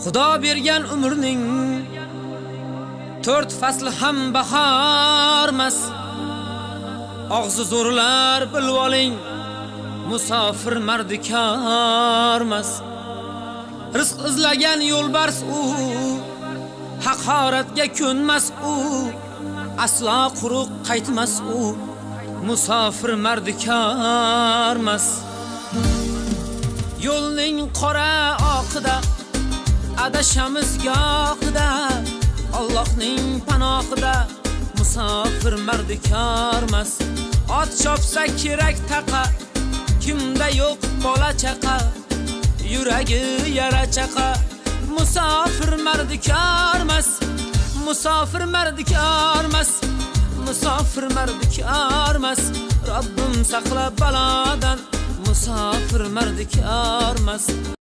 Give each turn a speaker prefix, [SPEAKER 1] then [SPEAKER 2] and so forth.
[SPEAKER 1] Xudo bergan umrning 4 fasli ham bahormas. Og'zi zo'rlar bilib oling, musofir mardikormas. Rizq izlagan yo'lbars u, haqoratga ko'nmas u, aslo quruq qaytmas u, musofir mardikormas. Yo'lning qora oqida adashamiz gohida, Allohning panohida musofir mardikormas. Ot chopsa kerak taqa, kimda yo'q bola chaqa, yuragi yara chaqa, musofir mardikormas. Musofir mardikormas, musofir mardikormas. Robbim saqla balodan, musofir mardikormas.